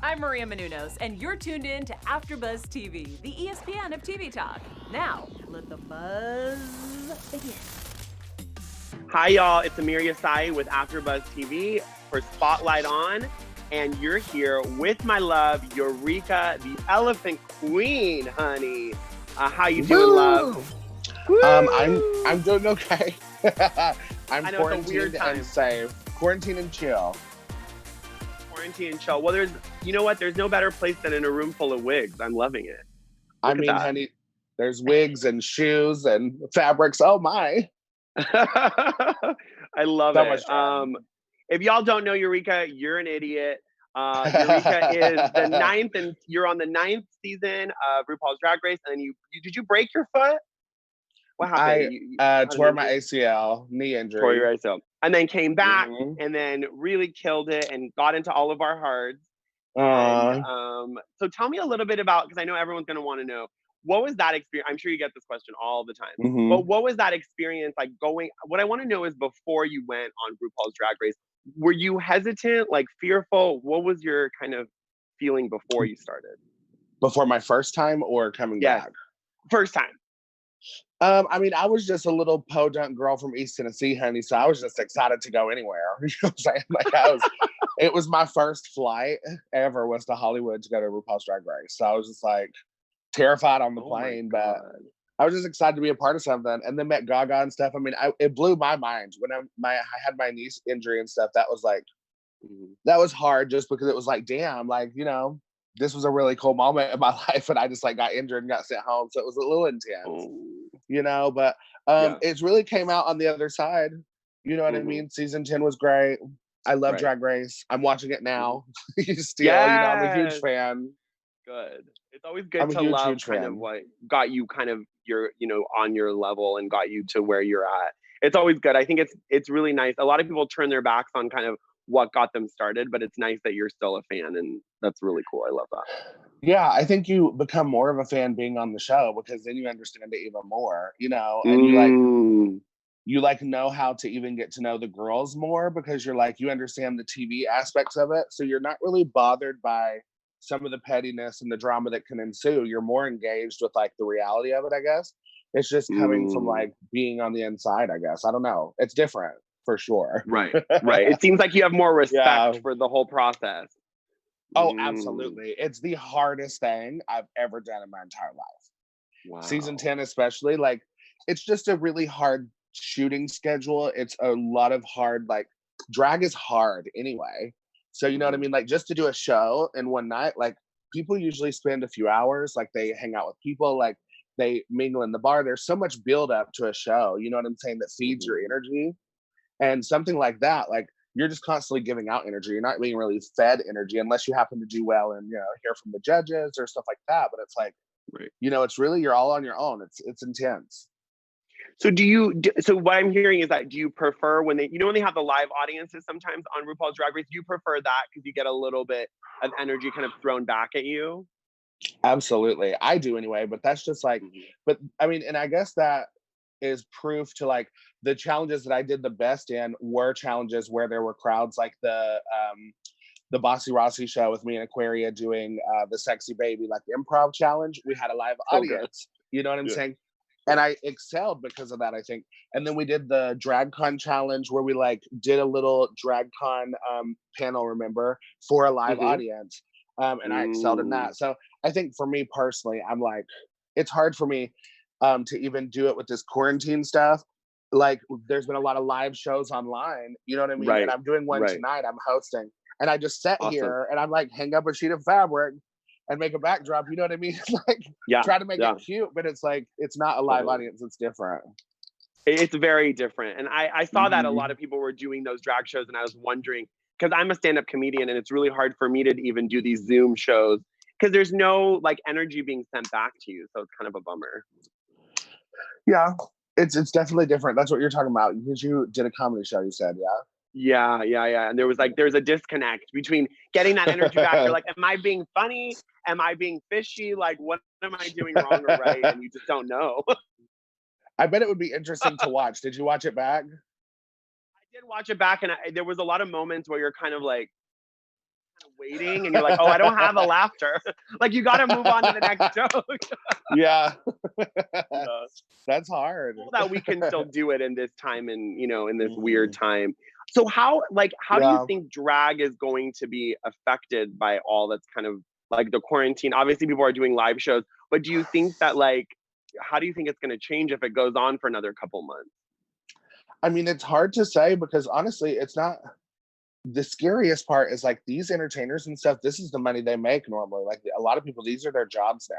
I'm Maria Menounos, and you're tuned in to AfterBuzz TV, the ESPN of TV talk. Now, let the buzz begin. Hi, y'all. It's Maria with AfterBuzz TV for Spotlight On, and you're here with my love, Eureka, the Elephant Queen, honey. How you doing, love? Woo! I'm doing okay. I'm I know, quarantined and safe. Quarantine and chill. Quarantine and chill. Well, you know what? There's no better place than in a room full of wigs. I'm loving it. I mean, honey, there's wigs and shoes and fabrics. Oh my. I love so it. Much fun. If y'all don't know Eureka, you're an idiot. Eureka is the 9th, and you're on the 9th season of RuPaul's Drag Race. And then did you break your foot? What happened? I tore my ACL, knee injury. Tore your ACL, and then came back and then really killed it and got into all of our hearts. So tell me a little bit about, because I know everyone's going to want to know, what was that experience? I'm sure you get this question all the time, but what was that experience like going? What I want to know is, before you went on RuPaul's Drag Race, were you hesitant, like fearful? What was your kind of feeling before you started? Before my first time or coming back? First time. I mean, I was just a little podunk girl from East Tennessee, honey. So I was just excited to go anywhere. You know what I'm saying? It was my first flight ever was to Hollywood to go to RuPaul's Drag Race. So I was just like terrified on the plane, but I was just excited to be a part of something. And then met Gaga and stuff. I mean, it blew my mind when I had my knee injury and stuff. That was like, that was hard just because it was like, damn, like, you know, this was a really cool moment in my life, and I just like got injured and got sent home. So it was a little intense, you know, but it really came out on the other side. You know what I mean? Season 10 was great. I love Drag Race. I'm watching it now. Still, you know, I'm a huge fan. Good. It's always good to love kind of what got you kind of your, you know, on your level and got you to where you're at. It's always good. I think it's really nice. A lot of people turn their backs on kind of what got them started, but it's nice that you're still a fan, and that's really cool. I love that. Yeah, I think you become more of a fan being on the show, because then you understand it even more, you know, and you know how to even get to know the girls more, because you're like, you understand the TV aspects of it. So you're not really bothered by some of the pettiness and the drama that can ensue. You're more engaged with like the reality of it, I guess. It's just coming from like being on the inside, I guess. I don't know. It's different. For sure. Right. It seems like you have more respect for the whole process. Oh, absolutely. It's the hardest thing I've ever done in my entire life. Wow. Season 10 especially, like, it's just a really hard shooting schedule. It's a lot of hard, like, drag is hard anyway. So, you know what I mean? Like, just to do a show in one night, like, people usually spend a few hours, like, they hang out with people, like, they mingle in the bar. There's so much build up to a show, you know what I'm saying, that feeds your energy. And something like that, like, you're just constantly giving out energy. You're not being really fed energy unless you happen to do well and, you know, hear from the judges or stuff like that. But it's like, you know, it's really, you're all on your own. It's intense. So so what I'm hearing is that, do you prefer when they have the live audiences sometimes on RuPaul's Drag Race? Do you prefer that because you get a little bit of energy kind of thrown back at you? Absolutely. I do anyway, but that's just like, but I mean, and I guess that is proof to like the challenges that I did the best in were challenges where there were crowds, like the Bossy Rossi show with me and Aquaria doing the Sexy Baby, like the improv challenge. We had a live audience, you know what I'm saying? And I excelled because of that, I think. And then we did the DragCon challenge where we like did a little DragCon panel, remember, for a live audience. And I excelled in that. So I think for me personally, I'm like, it's hard for me to even do it with this quarantine stuff. Like, there's been a lot of live shows online, you know what I mean? And I'm doing one tonight, I'm hosting. And I just sat here and I'm like, hang up a sheet of fabric and make a backdrop, you know what I mean? Like, try to make it cute, but it's like, it's not a live audience, it's different. It's very different. And I saw that a lot of people were doing those drag shows, and I was wondering, because I'm a stand-up comedian and it's really hard for me to even do these Zoom shows because there's no like energy being sent back to you. So it's kind of a bummer. Yeah, it's definitely different. That's what you're talking about, because you did a comedy show, you said, Yeah. And there's a disconnect between getting that energy back. You're like, am I being funny? Am I being fishy? Like, what am I doing wrong or right? And you just don't know. I bet it would be interesting to watch. Did you watch it back? I did watch it back, and there was a lot of moments where you're kind of like, waiting, and you're like, oh, I don't have a laughter. Like, you got to move on to the next joke. Yeah. Yeah. That's hard. Cool that we can still do it in this time, and in this weird time. So how do you think drag is going to be affected by all that's kind of like the quarantine? Obviously, people are doing live shows, but do you think that how do you think it's going to change if it goes on for another couple months? I mean, it's hard to say because honestly, it's not. The scariest part is like these entertainers and stuff, this is the money they make normally. Like a lot of people, these are their jobs now.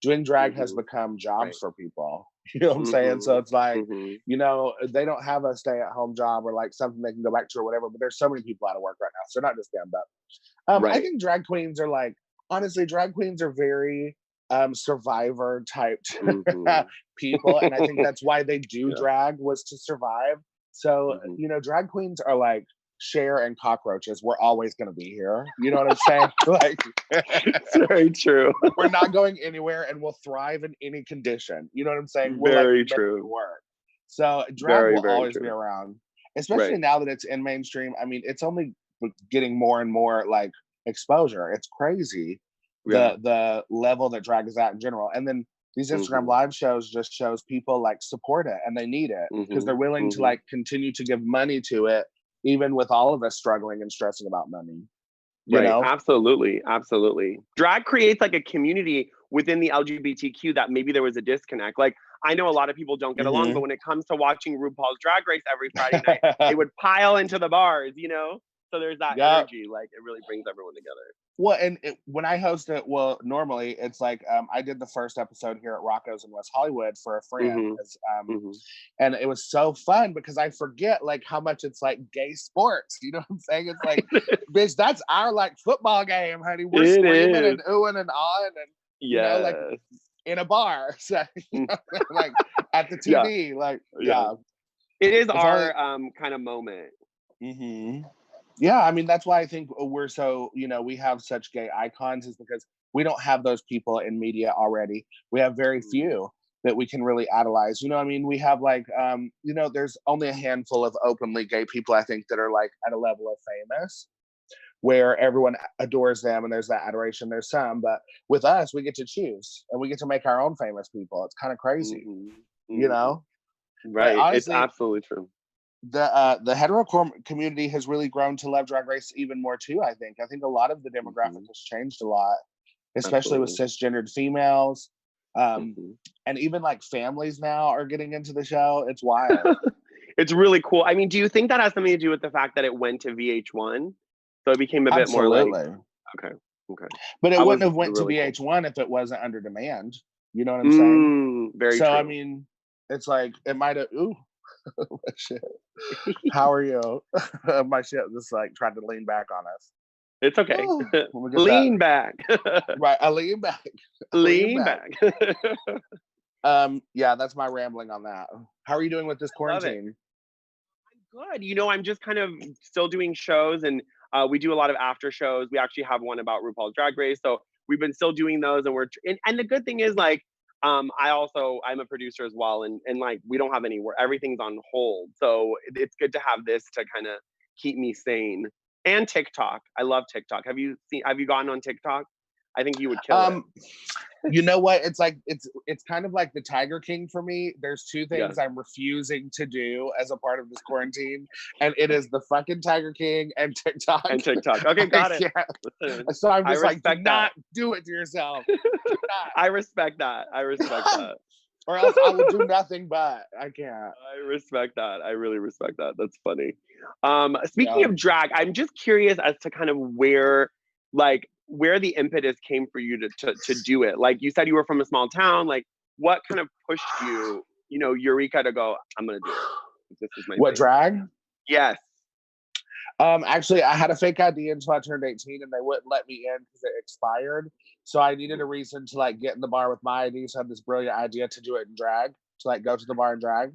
Doing drag has become jobs for people. You know what I'm saying? So it's like, they don't have a stay-at-home job or like something they can go back to or whatever, but there's so many people out of work right now. So not just them, but I think drag queens are honestly, drag queens are very survivor type people. And I think that's why they do drag, was to survive. So, drag queens are like Cher and cockroaches. We're always going to be here. You know what I'm saying? It's very true. We're not going anywhere, and we'll thrive in any condition. You know what I'm saying? Very true. Make it work. So drag will always be around, especially now that it's in mainstream. I mean, it's only getting more and more like exposure. It's crazy the level that drag is at in general. And then these Instagram live shows just shows people like support it, and they need it because they're willing to like continue to give money to it, even with all of us struggling and stressing about money. You know? Absolutely. Drag creates like a community within the LGBTQ that maybe there was a disconnect. Like, I know a lot of people don't get along, but when it comes to watching RuPaul's Drag Race every Friday night, they would pile into the bars, So there's that energy, like it really brings everyone together. Well, and when I host it, normally it's like I did the first episode here at Rocco's in West Hollywood for a friend, and it was so fun because I forget like how much it's like gay sports. You know what I'm saying? It's like, bitch, that's our like football game, honey. We're screaming and oohing and awing, and like in a bar, so, like at the TV, it is our kind of moment. Yeah, I mean, that's why I think we're so, we have such gay icons, is because we don't have those people in media already. We have very few that we can really idolize. You know what I mean? We have like, there's only a handful of openly gay people, I think, that are like at a level of famous where everyone adores them and there's that adoration. There's some, but with us, we get to choose and we get to make our own famous people. It's kind of crazy, you know? Right, honestly, it's absolutely true. The hetero community has really grown to love Drag Race even more too. I think a lot of the demographic has changed a lot, especially with cisgendered females, and even like families now are getting into the show. It's wild. It's really cool. I mean, do you think that has something to do with the fact that it went to VH1, so it became a bit more like okay, but it wouldn't have went to VH1 if it wasn't under demand. You know what I'm saying? Very true. I mean, it's like it might have. Ooh. My shit. How are you? My shit just like tried to lean back on us. It's okay. Lean back. Right, I lean back. Lean back. Yeah, that's my rambling on that. How are you doing with this quarantine? I'm good. I'm just kind of still doing shows, and we do a lot of after shows. We actually have one about RuPaul's Drag Race, so we've been still doing those, and and the good thing is like, I'm a producer as well, and like we don't have any work. Everything's on hold, so it's good to have this to kind of keep me sane. And TikTok, I love TikTok. Have you gotten on TikTok? I think you would kill it. You know what? It's like it's kind of like the Tiger King for me. There's two things I'm refusing to do as a part of this quarantine, and it is the fucking Tiger King and TikTok. Okay, got it. So I'm just like, do not do it to yourself. I respect that. Or else I will do nothing but. I can't. I respect that. I really respect that. That's funny. Speaking of drag, I'm just curious as to kind of where the impetus came for you to do it. Like you said, you were from a small town. Like what kind of pushed you, Eureka, to go, I'm going to do it. This is my thing. Drag? Yes. Actually, I had a fake ID until I turned 18 and they wouldn't let me in because it expired. So I needed a reason to like get in the bar with my ID. So I had this brilliant idea to do it in drag, to like go to the bar and drag.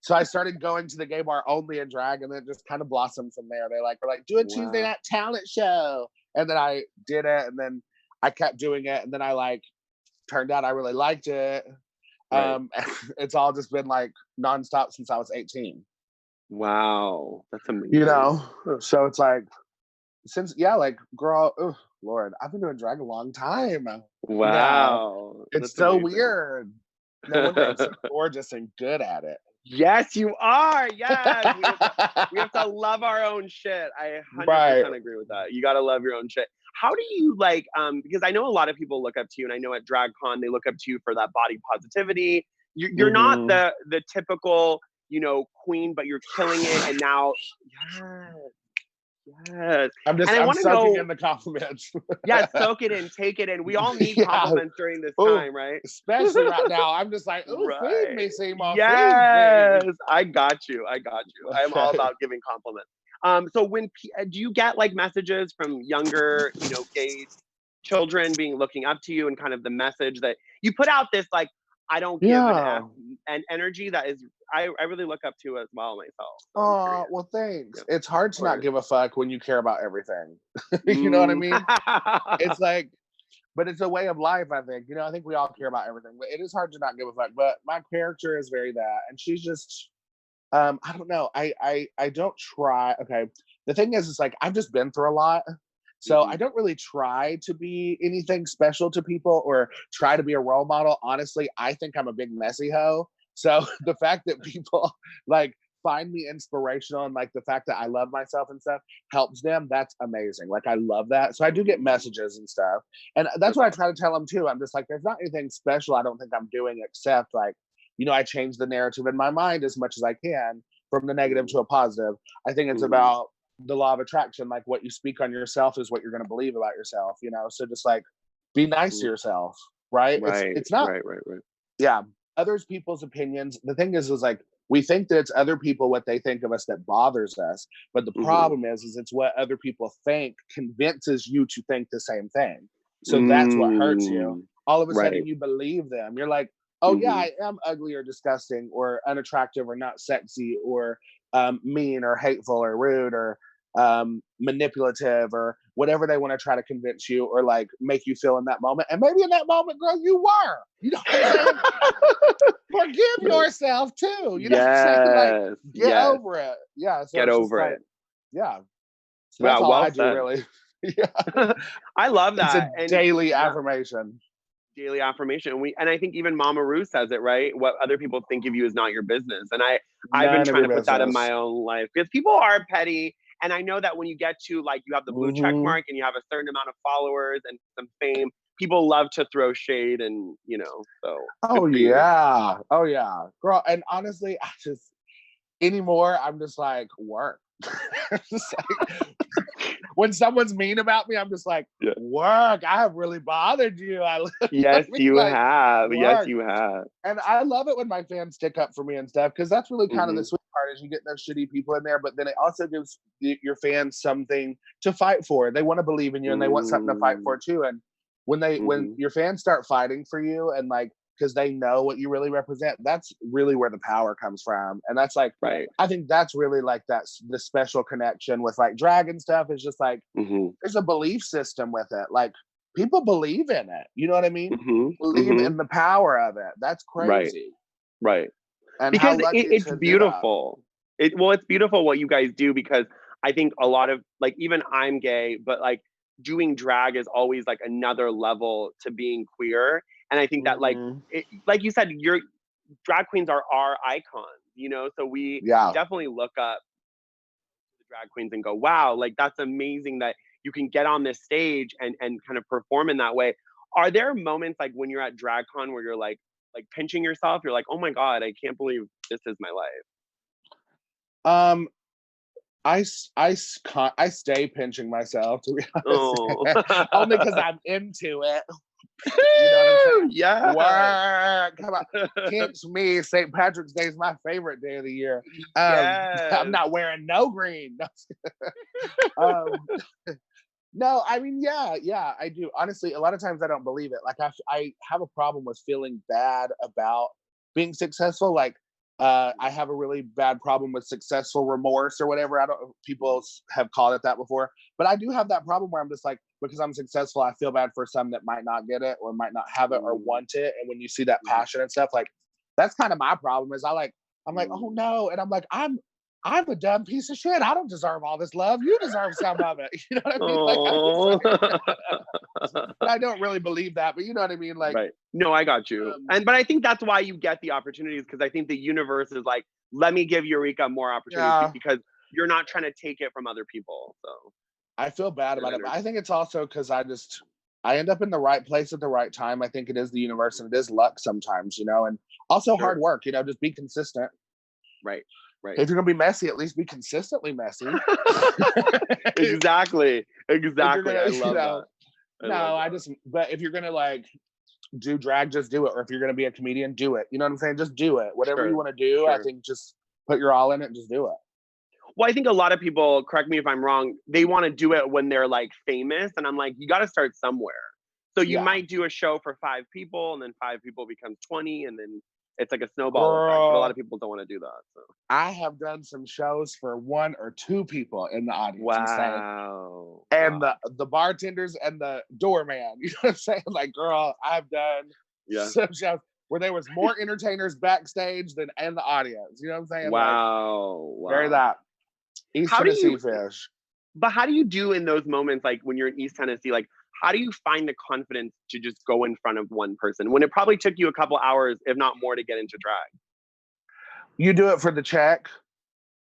So I started going to the gay bar only in drag, and then it just kind of blossomed from there. They were like, do a Tuesday night talent show. And then I did it, and then I kept doing it, and then I turned out I really liked it. Right. It's all just been like nonstop since I was 18. Wow, that's amazing. So it's like since like girl, oh Lord, I've been doing drag a long time now. Wow. It's That's so amazing. weird. No wonder I'm so gorgeous and good at it. Yes, you are. Yes. We have to love our own shit. I 100% agree with that. You got to love your own shit. How do you like, because I know a lot of people look up to you, and I know at DragCon, they look up to you for that body positivity. You're not the typical, queen, but you're killing it. And now, yes. I'm want to soaking know, in the compliments. soak it in, take it in. We all need compliments during this time, right? Especially right now. I'm just like, ooh, feed me, Seymour, yes, feed me. I got you. Okay. I'm all about giving compliments. So do you get like messages from younger, gay children looking up to you, and kind of the message that you put out, this like, I don't give an F, and energy that is, I really look up to as well myself. So oh, well, thanks. Yeah. It's hard to not give a fuck when you care about everything. You know what I mean? It's like, but it's a way of life, I think. I think we all care about everything, but it is hard to not give a fuck. But my character is very that, and she's just, I don't know. I don't try. Okay, the thing is, it's like I've just been through a lot, so I don't really try to be anything special to people or try to be a role model. Honestly, I think I'm a big messy hoe. So the fact that people like find me inspirational, and like the fact that I love myself and stuff helps them, that's amazing. Like I love that. So I do get messages and stuff. And that's what I try to tell them too. I'm just like, there's not anything special I don't think I'm doing, except like, I change the narrative in my mind as much as I can from the negative to a positive. I think it's about the law of attraction. Like what you speak on yourself is what you're going to believe about yourself, So just like be nice to yourself, right? It's not, right. Yeah. Others people's opinions. The thing is like, we think that it's other people, what they think of us, that bothers us. But the problem is it's what other people think convinces you to think the same thing. So that's what hurts you. All of a sudden you believe them. You're like, oh yeah, I am ugly or disgusting or unattractive or not sexy or mean or hateful or rude or manipulative or whatever they want to try to convince you or like make you feel in that moment. And maybe in that moment, girl, you were. You know what I'm saying? Forgive yourself too. You know what I'm saying? Like get over it. Yeah. So get over it. Yeah. So that's all I do, really. Yeah. I love that. It's a daily affirmation. Daily affirmation. And I think even Mama Ru says it, right? What other people think of you is not your business. And I've been trying to put that in my own life, because people are petty. And I know that when you get to like, you have the blue check mark and you have a certain amount of followers and some fame, people love to throw shade and, so. Oh yeah. Oh yeah. Girl. And honestly, anymore, I'm just like, work. Just like, when someone's mean about me, I'm just like, work. I have really bothered you. Yes, you have. Yes, you have. And I love it when my fans stick up for me and stuff, because that's really kind of the sweet part, is you get those shitty people in there, but then it also gives your fans something to fight for. They want to believe in you and they want something to fight for too. And when your fans start fighting for you and like, because they know what you really represent, that's really where the power comes from. And that's like, I think that's really like that's the special connection with like drag and stuff, is just like, there's a belief system with it. Like people believe in it. You know what I mean? Believe in the power of it. That's crazy. Right. And because it's beautiful. It's beautiful what you guys do, because I think a lot of like, even I'm gay, but like doing drag is always like another level to being queer. And I think that like you said, your drag queens are our icons, so we definitely look up the drag queens and go, wow, like that's amazing that you can get on this stage and kind of perform in that way. Are there moments like when you're at DragCon where you're like pinching yourself? You're like, oh my God, I can't believe this is my life. I stay pinching myself, to be honest. Only because I'm into it. You know what I'm saying? Yeah. Work. Come on. Pinch me. St. Patrick's Day is my favorite day of the year. I'm not wearing no green. No, I mean, yeah, I do. Honestly, a lot of times I don't believe it. Like I have a problem with feeling bad about being successful. Like I have a really bad problem with successful remorse or whatever. People have called it that before, but I do have that problem where I'm just like, because I'm successful, I feel bad for some that might not get it or might not have it or want it. And when you see that passion and stuff, like that's kind of my problem, is I'm like, oh no. And I'm like, I'm a dumb piece of shit. I don't deserve all this love. You deserve some of it. You know what I mean? Like, I don't really believe that, but you know what I mean? Like, right. No, I got you. But I think that's why you get the opportunities, because I think the universe is like, let me give Eureka more opportunities because you're not trying to take it from other people. So I feel bad about it, but I think it's also because I end up in the right place at the right time. I think it is the universe and it is luck sometimes, and also hard work, just be consistent. Right. If you're going to be messy, at least be consistently messy. Exactly. I love that. But if you're going to like do drag, just do it. Or if you're going to be a comedian, do it. You know what I'm saying? Just do it. Whatever you want to do, I think just put your all in it and just do it. Well, I think a lot of people, correct me if I'm wrong, they want to do it when they're like famous. And I'm like, you got to start somewhere. So you might do a show for 5 people and then 5 people becomes 20 and then it's like a snowball effect. But a lot of people don't want to do that. So I have done some shows for 1 or 2 people in the audience. Wow. And the bartenders and the doorman. You know what I'm saying? Like, girl, I've done some shows where there was more entertainers backstage than in the audience. You know what I'm saying? Wow. Like, very that. East Tennessee fish. But how do you do in those moments, like when you're in East Tennessee, like how do you find the confidence to just go in front of one person when it probably took you a couple hours, if not more, to get into drag? You do it for the check.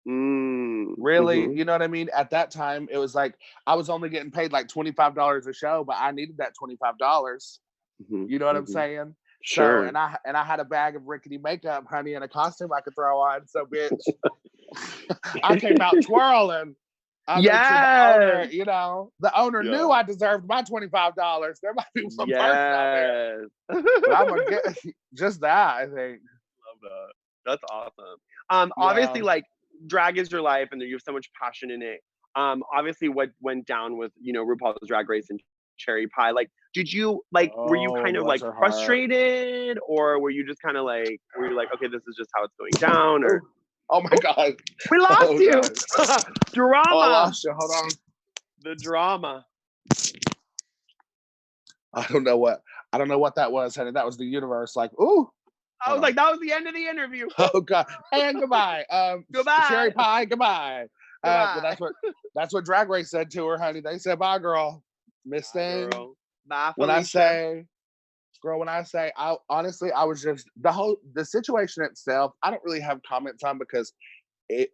Really? Mm-hmm. You know what I mean? At that time, it was like, I was only getting paid like $25 a show, but I needed that $25. Mm-hmm. You know what I'm saying? Sure. So, and I had a bag of rickety makeup, honey, and a costume I could throw on. So, bitch, I came out twirling. Yes. The owner knew I deserved my $25. There might be some person out there. But I'm gonna get just that, I think. Love that. That's awesome. Obviously, like, drag is your life and you have so much passion in it. Obviously what went down with, RuPaul's Drag Race and Cherry Pie, like, did you were you kind of like frustrated, or were you just kind of like, okay, this is just how it's going down? Or oh my God, we lost you. Drama. Oh, I lost you. Hold on. The drama. I don't know what that was, honey. That was the universe. Like, ooh. I was like, that was the end of the interview. Oh God. And goodbye. Goodbye. Cherry Pie, goodbye. But that's what Drag Race said to her, honey. They said, bye, girl. Miss Thing. Bye, when I say, I honestly, I was just, the situation itself, I don't really have comments on because there's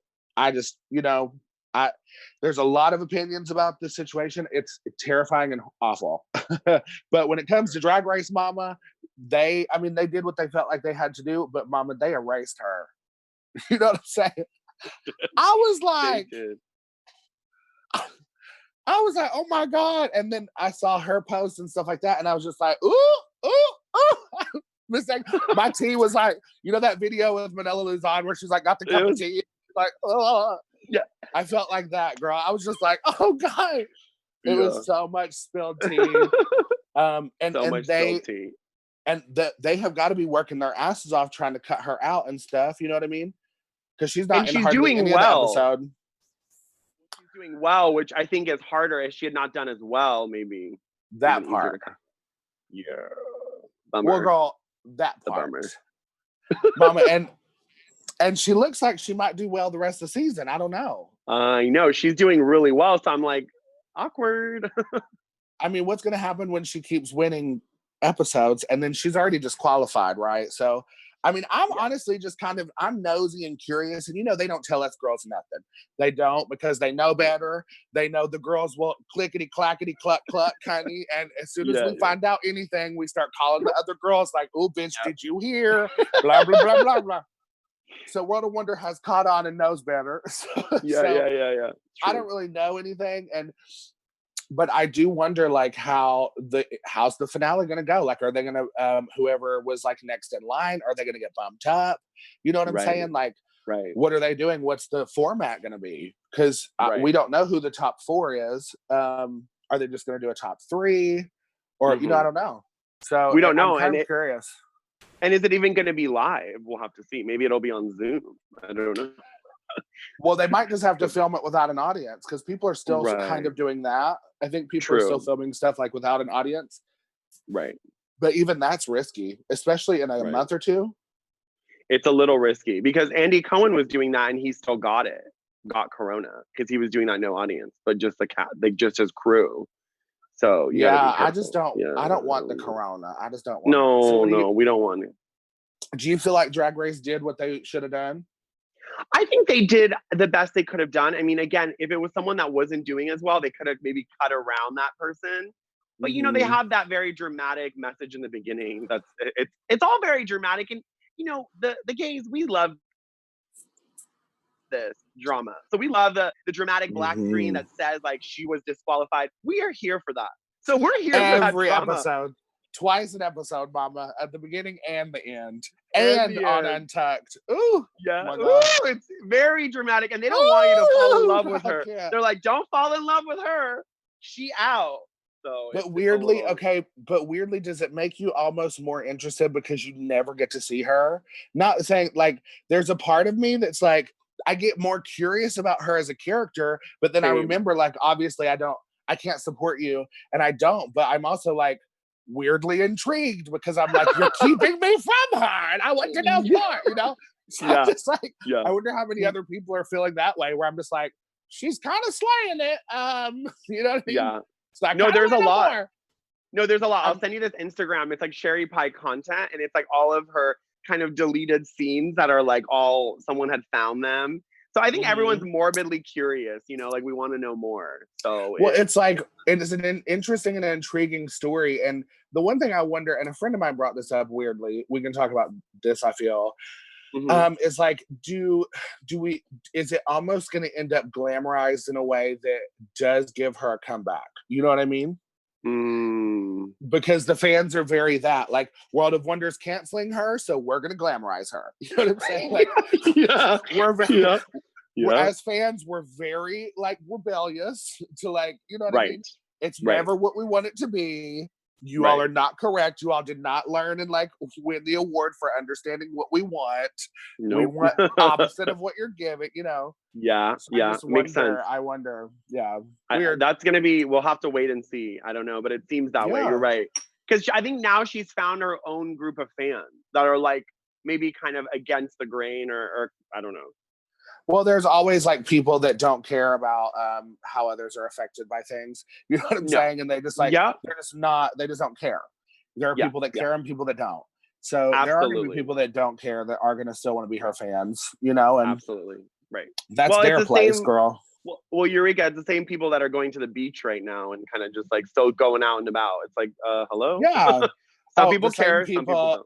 a lot of opinions about this situation. It's terrifying and awful. But when it comes to Drag Race Mama, they did what they felt like they had to do, but Mama, they erased her. You know what I'm saying? I was like, oh my God. And then I saw her post and stuff like that. And I was just like, ooh. My tea was like, that video with Manila Luzon where she's like, got the cup of tea. Like, oh. Yeah. I felt like that, girl. I was just like, oh God. It was so much spilled tea. They have got to be working their asses off trying to cut her out and stuff. You know what I mean? Because she's not. And she's doing well. She's doing well, which I think is harder. If she had not done as well, maybe that part. Yeah. Bummer. Well, girl, that part. Mama, and she looks like she might do well the rest of the season. I don't know. I know she's doing really well, so I'm like, awkward. I mean, what's going to happen when she keeps winning episodes and then she's already disqualified, right? So, I mean, I'm honestly just I'm nosy and curious. And, they don't tell us girls nothing. They don't, because they know better. They know the girls will clickety, clackety, cluck, cluck, honey. And as soon as we find out anything, we start calling the other girls like, oh, bitch, did you hear? Blah, blah, blah, blah, blah. So World of Wonder has caught on and knows better. Yeah. I don't really know anything. But I do wonder, like, how's the finale going to go? Like, are they going to, whoever was like next in line, are they going to get bumped up? You know what I'm saying? Like, what are they doing? What's the format going to be? Because we don't know who the top 4 is. Are they just going to do a top 3? Or, I don't know. So we don't know. I'm curious. And is it even going to be live? We'll have to see. Maybe it'll be on Zoom. I don't know. Well, they might just have to film it without an audience because people are still kind of doing that. I think people are still filming stuff like without an audience. Right. But even that's risky, especially in a month or two. It's a little risky because Andy Cohen was doing that and he still got it. got corona because he was doing that no audience, but just just his crew. So yeah, I just don't. Yeah. I don't want the corona. I just don't want. No, we don't want it. Do you feel like Drag Race did what they should have done? I think they did the best they could have done. I mean, again, if it was someone that wasn't doing as well, they could have maybe cut around that person. But you know, they have that very dramatic message in the beginning. It's all very dramatic, and you know, the gays, we love this drama. So we love the dramatic black screen that says like she was disqualified. We are here for that. So we're here every for that episode. Twice an episode, mama, at the beginning and the end. And on Untucked. Ooh. Yeah. Ooh, it's very dramatic. And they don't want you to fall in love with her. They're like, don't fall in love with her. She out. So but weirdly, but weirdly, does it make you almost more interested because you never get to see her? Not saying like there's a part of me that's like, I get more curious about her as a character, but then I remember like, obviously I can't support you and I don't, but I'm also like, weirdly intrigued because I'm like, you're keeping me from her and I want to know more, you know? So I'm just like, I wonder how many other people are feeling that way where I'm just like, she's kind of slaying it. You know what I mean? Yeah. So no, there's a lot. More. No, there's a lot. I'll send you this Instagram. It's like Sherry Pie content and it's like all of her kind of deleted scenes that are like all someone had found them. So I think everyone's morbidly curious, you know, like we want to know more. So it's like, it's an interesting and intriguing story. And the one thing I wonder, and a friend of mine brought this up weirdly, we can talk about this, I feel, is like, is it almost going to end up glamorized in a way that does give her a comeback? You know what I mean? Because the fans are very that like World of Wonders canceling her, so we're gonna glamorize her. You know what I'm saying? Like, we're very, as fans, we're very like rebellious to like, you know what I mean? It's never what we want it to be. You all are not correct. You all did not learn and like win the award for understanding what we want. We want opposite of what you're giving, you know? Yeah, so makes sense. I wonder, weird. That's gonna be, we'll have to wait and see. I don't know, but it seems that way. You're right. Because I think now she's found her own group of fans that are like maybe kind of against the grain or I don't know. Well, there's always like people that don't care about how others are affected by things. You know what I'm saying? And they just like, they just don't care. There are people that care and people that don't. So there are going to be people that don't care that are going to still want to be her fans, you know? And absolutely. Right. That's their place, girl. Well, Eureka, it's the same people that are going to the beach right now and kind of just like still going out and about. It's like, hello? Yeah. Some people care, some people don't.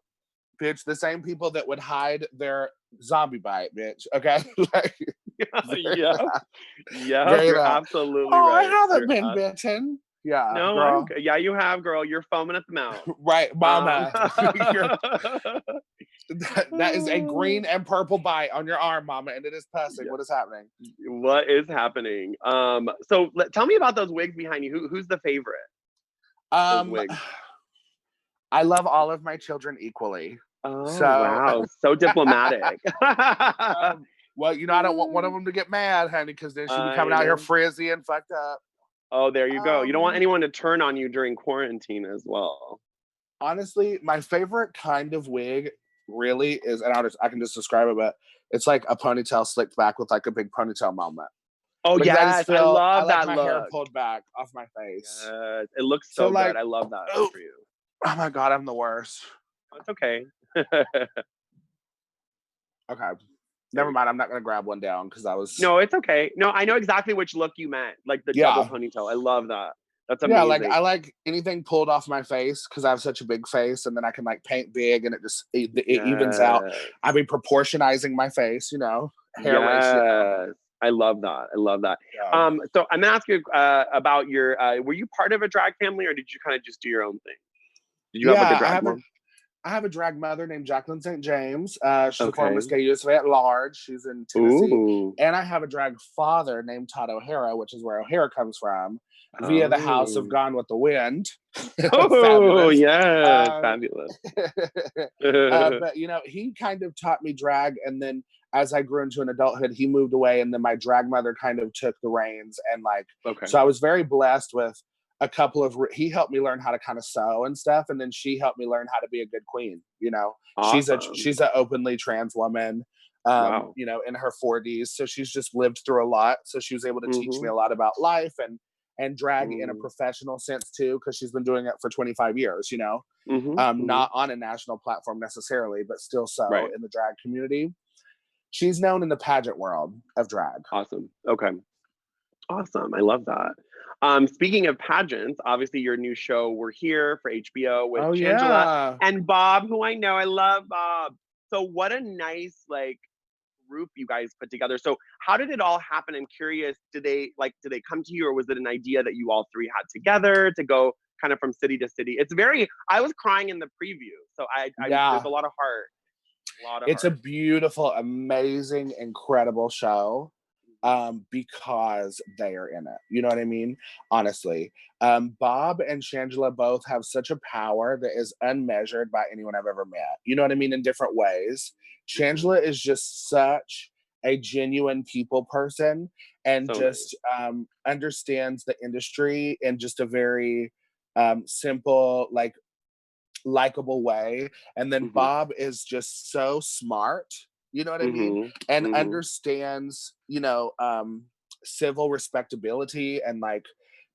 Bitch, the same people that would hide their zombie bite, bitch. Okay? Like, you're absolutely right. I haven't been bitten. Yeah. No, girl. You have, girl. You're foaming at the mouth. Right, mama. That is a green and purple bite on your arm, mama, and it is pussing. What is happening? What is happening? So tell me about those wigs behind you. Who's the favorite? I love all of my children equally. Oh, wow. So diplomatic. Well, you know, I don't want one of them to get mad, honey, because then she'll be coming out here frizzy and fucked up. Oh, there you go. You don't want anyone to turn on you during quarantine as well. Honestly, my favorite kind of wig really is, and I can just describe it, but it's like a ponytail slicked back with like a big ponytail moment. Oh, yes. I love that my look. Hair pulled back off my face. Yes. It looks so like, good. I love that for you. Oh my God, I'm the worst. It's okay. Okay. Never mind. I'm not going to grab one down because I was... No, it's okay. No, I know exactly which look you meant. Like the double ponytail. I love that. That's amazing. Yeah, like I like anything pulled off my face because I have such a big face and then I can like paint big and it evens out. I've been proportionizing my face, you know, hair ratio. I love that. Yeah. So I'm going to ask you about your, were you part of a drag family or did you kind of just do your own thing? Did you have like a drag mom? I have a drag mother named Jacqueline St. James. She's a former Gay USA at large. She's in Tennessee. Ooh. And I have a drag father named Todd O'Hara, which is where O'Hara comes from, via the House of Gone with the Wind. Oh, yeah. Fabulous. But, you know, he kind of taught me drag. And then as I grew into an adulthood, he moved away. And then my drag mother kind of took the reins. And like, so I was very blessed with a couple of, he helped me learn how to kind of sew and stuff. And then she helped me learn how to be a good queen. You know, awesome. she's an openly trans woman. Wow. you know, in her 40s. So she's just lived through a lot. So she was able to teach me a lot about life and drag in a professional sense too, because she's been doing it for 25 years, you know. Not on a national platform necessarily, but still so in the drag community. She's known in the pageant world of drag. Awesome. Okay. Awesome. I love that. Speaking of pageants, obviously your new show, We're Here for HBO with Shangela and Bob, who I know. I love Bob. So what a nice like group you guys put together. So how did it all happen? I'm curious, did they come to you, or was it an idea that you all three had together to go kind of from city to city? I was crying in the preview. So there's a lot of heart. It's a beautiful, amazing, incredible show. Because they are in it. You know what I mean? Honestly. Bob and Shangela both have such a power that is unmeasured by anyone I've ever met. You know what I mean? In different ways. Shangela is just such a genuine people person and understands the industry in just a very simple, like, likable way. And then Bob is just so smart. You know what I mean? And understands, you know, civil respectability and like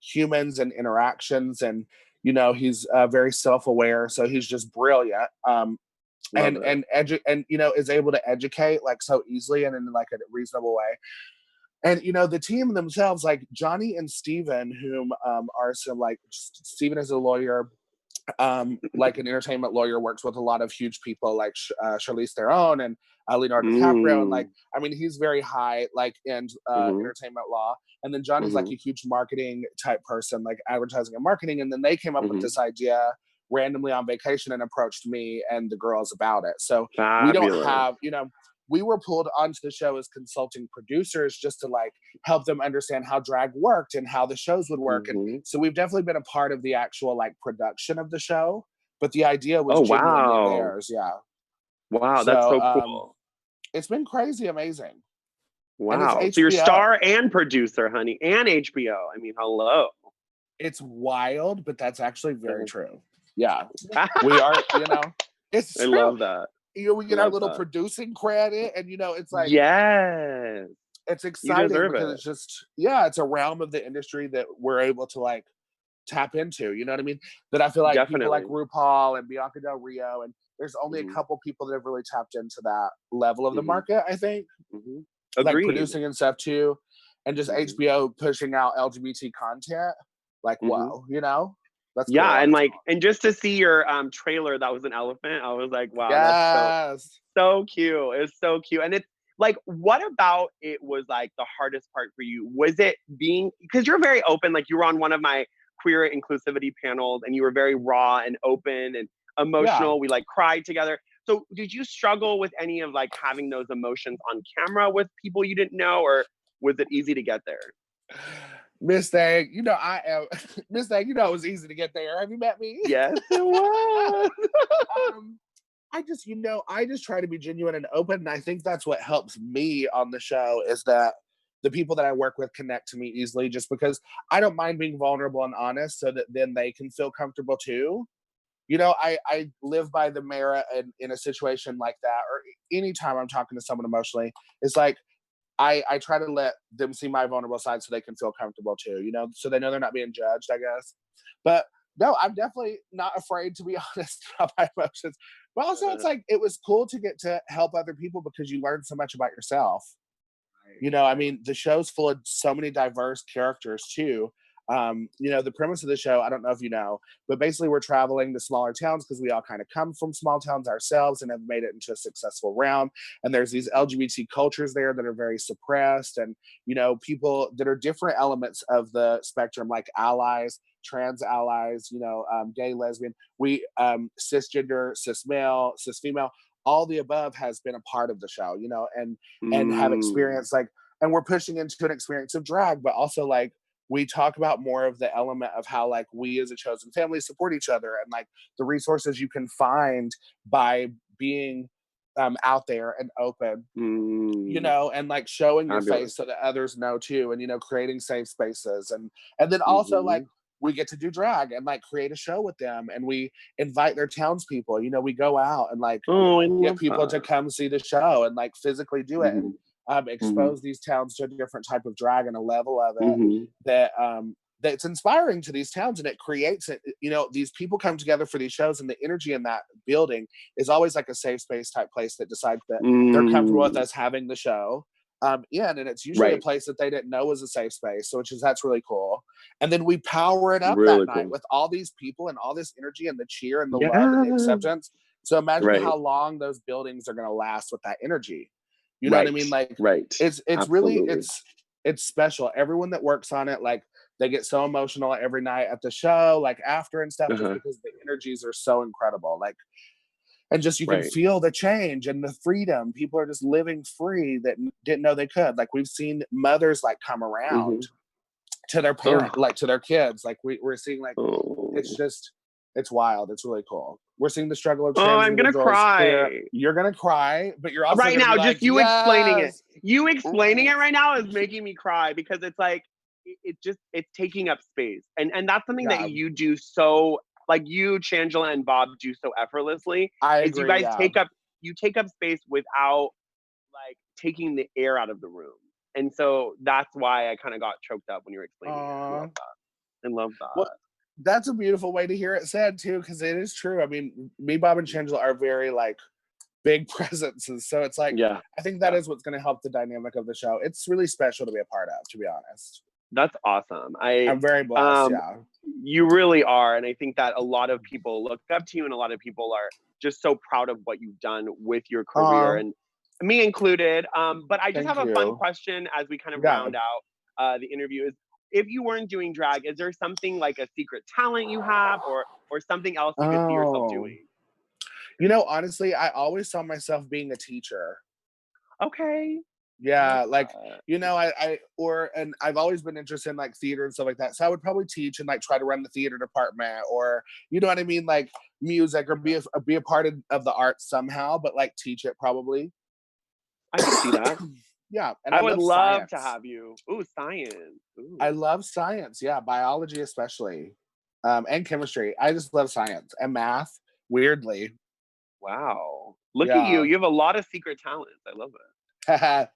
humans and interactions. And, you know, he's very self-aware. So he's just brilliant. And you know, is able to educate like so easily and in like a reasonable way. And, you know, the team themselves, like Johnny and Steven, whom are some like, Steven is a lawyer, like an entertainment lawyer, works with a lot of huge people like Charlize Theron and Leonardo DiCaprio, and like, I mean, he's very high like in entertainment law. And then Johnny's like a huge marketing type person, like advertising and marketing. And then they came up with this idea randomly on vacation and approached me and the girls about it. So we don't have, you know, we were pulled onto the show as consulting producers just to like help them understand how drag worked and how the shows would work. And so we've definitely been a part of the actual like production of the show, but the idea was genuinely theirs. Yeah. Wow. That's so cool. It's been crazy amazing. Wow. So you're star and producer, honey, and HBO. I mean, hello. It's wild, but that's actually very true. Yeah. We are, you know, it's true. I love that. You know, we get our little producing credit, and you know, it's like it's exciting because it's just it's a realm of the industry that we're able to like tap into. You know what I mean? That I feel like people like RuPaul and Bianca Del Rio, and there's only a couple people that have really tapped into that level of the market. I think, like producing and stuff too, and just HBO pushing out LGBT content. Like, whoa, you know. That's cool. And like, and just to see your trailer that was an elephant, I was like, wow, that's so cute. It was so cute. And it's like, what about it was like the hardest part for you? Was it being, because you're very open, like you were on one of my queer inclusivity panels and you were very raw and open and emotional. We like cried together. So did you struggle with any of like having those emotions on camera with people you didn't know, or was it easy to get there? Miss Thang, you know I am. Miss Thang, you know it was easy to get there. Have you met me? Yes, it was. I just try to be genuine and open, and I think that's what helps me on the show is that the people that I work with connect to me easily, just because I don't mind being vulnerable and honest, so that then they can feel comfortable too. You know, I live by the merit in a situation like that, or anytime I'm talking to someone emotionally, it's like. I try to let them see my vulnerable side so they can feel comfortable too, you know, so they know they're not being judged, I guess. But no, I'm definitely not afraid to be honest about my emotions. But also it's like, it was cool to get to help other people because you learn so much about yourself. You know, I mean, the show's full of so many diverse characters too. You know, the premise of the show, I don't know if you know, but basically we're traveling to smaller towns because we all kind of come from small towns ourselves and have made it into a successful realm. And there's these LGBT cultures there that are very suppressed, and, you know, people that are different elements of the spectrum, like allies, trans allies, you know, gay, lesbian, we, cisgender, cis male, cis female, all the above has been a part of the show, you know, and have experienced like, and we're pushing into an experience of drag, but also like, we talk about more of the element of how like we as a chosen family support each other and like the resources you can find by being out there and open, you know, and like showing your face so that others know too, and, you know, creating safe spaces and then also like we get to do drag and like create a show with them, and we invite their townspeople. You know, we go out and like get people to come see the show and like physically do it and expose these towns to a different type of drag and a level of it that's inspiring to these towns, and it creates it. You know, these people come together for these shows, and the energy in that building is always like a safe space type place that decides that they're comfortable with us having the show. And it's usually a place that they didn't know was a safe space. So that's really cool. And then we power it up that night with all these people and all this energy and the cheer and the love and the acceptance. So imagine how long those buildings are going to last with that energy. You know what I mean? Like, it's really, it's special. Everyone that works on it, like, they get so emotional every night at the show, like after and stuff, just because the energies are so incredible. Like, and just you can feel the change and the freedom. People are just living free that didn't know they could. Like, we've seen mothers like come around to their parents, like to their kids. Like we're seeing like it's wild. It's really cool. We're seeing the struggle of trans I'm gonna cry. You're gonna cry, but you're also right now. Just like, you explaining it. You explaining it right now is making me cry because it's like it's taking up space, and that's something that you do so. Like you, Shangela, and Bob do so effortlessly. I agree. You guys take up space without like taking the air out of the room, and so that's why I kind of got choked up when you were explaining it. I love that. Well, that's a beautiful way to hear it said too, because it is true. I mean, me, Bob, and Shangela are very like big presences, so it's like I think that is what's going to help the dynamic of the show. It's really special to be a part of, to be honest. That's awesome. I'm very blessed. You really are. And I think that a lot of people look up to you, and a lot of people are just so proud of what you've done with your career, and me included. But I just have a fun question as we kind of round out the interview. Is if you weren't doing drag, is there something like a secret talent you have or something else you could see yourself doing? You know, honestly, I always saw myself being a teacher. Okay. Yeah, like, you know, and I've always been interested in like theater and stuff like that. So I would probably teach and like try to run the theater department, or you know what I mean, like music, or be a part of the arts somehow, but like teach it probably. I can see that. Yeah, and I would love to have you. Ooh, science. Ooh. I love science. Yeah, biology especially, and chemistry. I just love science and math. Weirdly. Wow, look at you! You have a lot of secret talents. I love it. I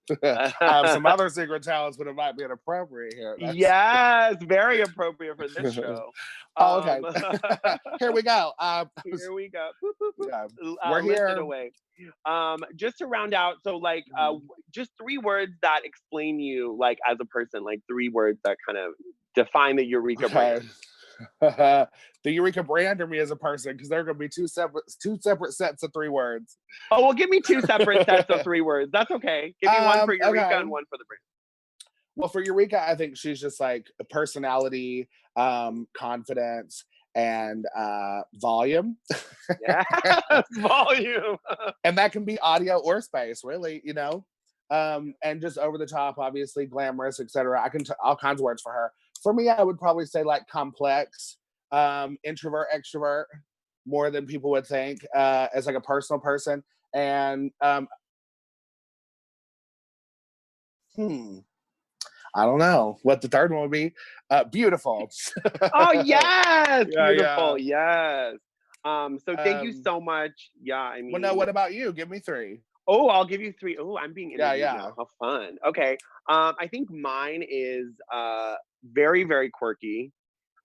have some other secret talents, but it might be inappropriate here. Yes, very appropriate for this show. Okay. Here we go. Here we go. Yeah, we're here. Away. Just to round out, so like, just 3 words that explain you, like as a person, like 3 words that kind of define the Eureka brand. The Eureka brand or me as a person, because they're going to be two separate sets of 3 words. Oh, well, give me 2 separate sets of 3 words. That's okay. Give me one for Eureka and one for the brand. Well, for Eureka, I think she's just like a personality, confidence, and volume. Yeah, volume. And that can be audio or space, really, you know. And just over the top, obviously, glamorous, etc. I can all kinds of words for her. For me, I would probably say like complex, introvert, extrovert, more than people would think, as like a personal person. And I don't know what the third one would be. Beautiful. Oh yes, beautiful. Yes. So thank you so much. Yeah, I mean. Well, no. What about you? Give me 3. Oh, I'll give you 3. Oh, I'm being interviewed now. How fun. Okay. I think mine is very, very quirky.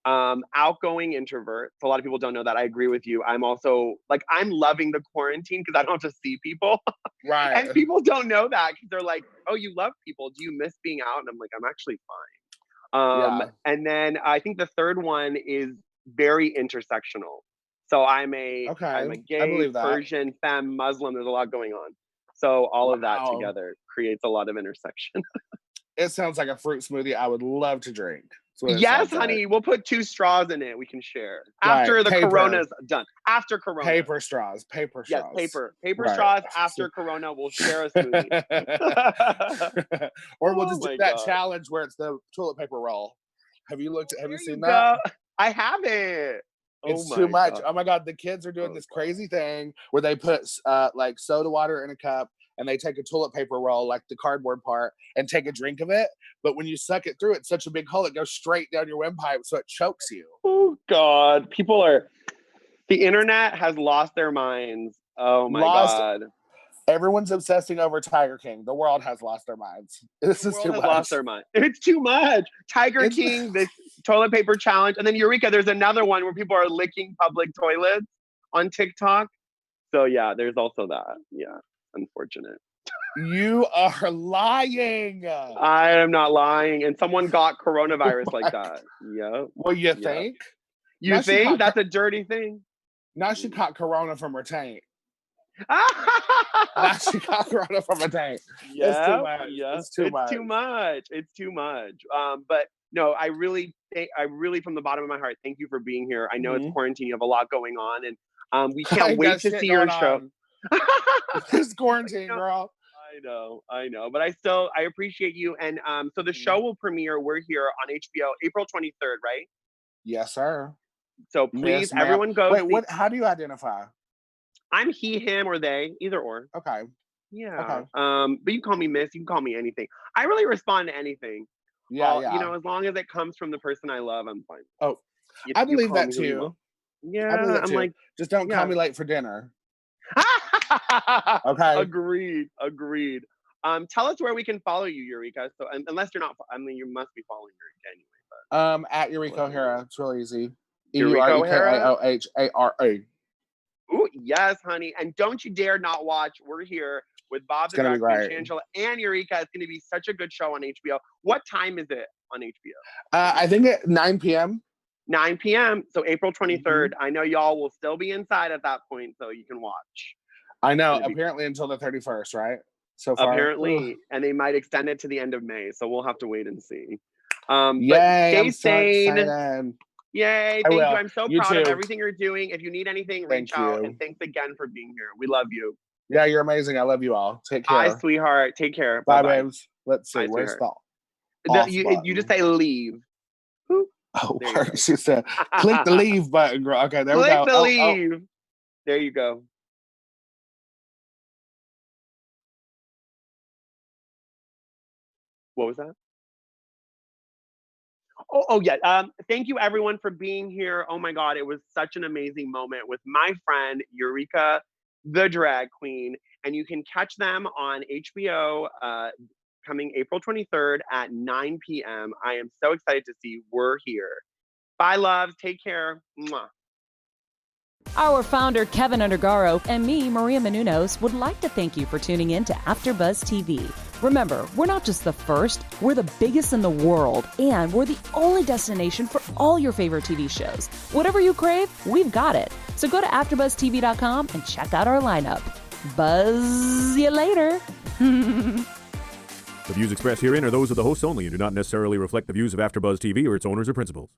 Outgoing introvert. So a lot of people don't know that. I agree with you. I'm also like, I'm loving the quarantine because I don't have to see people. Right. And people don't know that because they're like, oh, you love people. Do you miss being out? And I'm like, I'm actually fine. And then I think the third one is very intersectional. So I'm a gay, Persian, femme, Muslim. There's a lot going on. So all of that together creates a lot of intersection. It sounds like a fruit smoothie I would love to drink. Yes, honey. We'll put 2 straws in it. We can share. After the Corona's done. After Corona. Paper straws. Yes, paper straws. After Corona, we'll share a smoothie. Or we'll just do that challenge where it's the toilet paper roll. Have you seen that? I haven't. It's too much. Oh my God. The kids are doing this crazy thing where they put like soda water in a cup, and they take a toilet paper roll, like the cardboard part, and take a drink of it. But when you suck it through, it's such a big hole, it goes straight down your windpipe, so it chokes you. Oh, God. The internet has lost their minds. Oh, my God. Everyone's obsessing over Tiger King. The world has lost their minds. This is too much. Lost their mind. It's too much. Tiger King, this toilet paper challenge, and then Eureka. There's another one where people are licking public toilets on TikTok. So yeah, there's also that. Yeah, unfortunate. You are lying. I am not lying. And someone got coronavirus like that. Yeah. Well, you think? You now think that's a dirty thing? Now she caught corona from her tank. Now she got corona from her tank. Yeah, it's too much. Yeah. It's too much. It's too much. But no, I really, from the bottom of my heart, thank you for being here. I know it's quarantine. You have a lot going on, and we can't wait to see your show. It's quarantine, girl. I know. But I appreciate you. And so the show will premiere. We're here on HBO April 23rd, right? Yes, sir. So please, everyone go. Wait, how do you identify? I'm he, him, or they, either or. Okay. Yeah. Okay. But you can call me miss. You can call me anything. I really respond to anything. Yeah. You know, as long as it comes from the person I love, I'm fine. Oh, I believe that too. Yeah, I'm too. Like, just don't call me late for dinner. Okay. Agreed. Tell us where we can follow you, Eureka. So unless you're not, I mean, you must be following Eureka anyway. But at Eureka O'Hara. It's real easy. Eureka O'Hara. EureKaOHara. Ooh, yes, honey. And don't you dare not watch. We're here with Bob the Drag Queen, Shangela, and Eureka. It's going to be such a good show on HBO. What time is it on HBO? I think at 9 p.m. 9 p.m. So April 23rd. I know y'all will still be inside at that point, so you can watch. I know. Apparently until the 31st, right? So far. Apparently. And they might extend it to the end of May. So we'll have to wait and see. Yay, but stay sane. So Yay, thank you. I'm so proud of too. everything you're doing. If you need anything, reach out. And thanks again for being here. We love you. Yeah, you're amazing. I love you all. Take care. Bye, sweetheart. Take care. Bye, babes. Let's see. Bye, where's the you just say leave. Oh, she said, click the leave button, girl. Okay, there we go. Click the leave. Oh. There you go. What was that? Oh yeah. Thank you everyone for being here. Oh my God, it was such an amazing moment with my friend Eureka, the drag queen, and you can catch them on HBO coming April 23rd at 9 p.m. I am so excited to see We're Here. Bye, loves. Take care. Mwah. Our founder, Keven Undergaro, and me, Maria Menounos, would like to thank you for tuning in to AfterBuzz TV. Remember, we're not just the first, we're the biggest in the world, and we're the only destination for all your favorite TV shows. Whatever you crave, we've got it. So go to AfterBuzzTV.com and check out our lineup. Buzz you later. The views expressed herein are those of the hosts only and do not necessarily reflect the views of AfterBuzz TV or its owners or principals.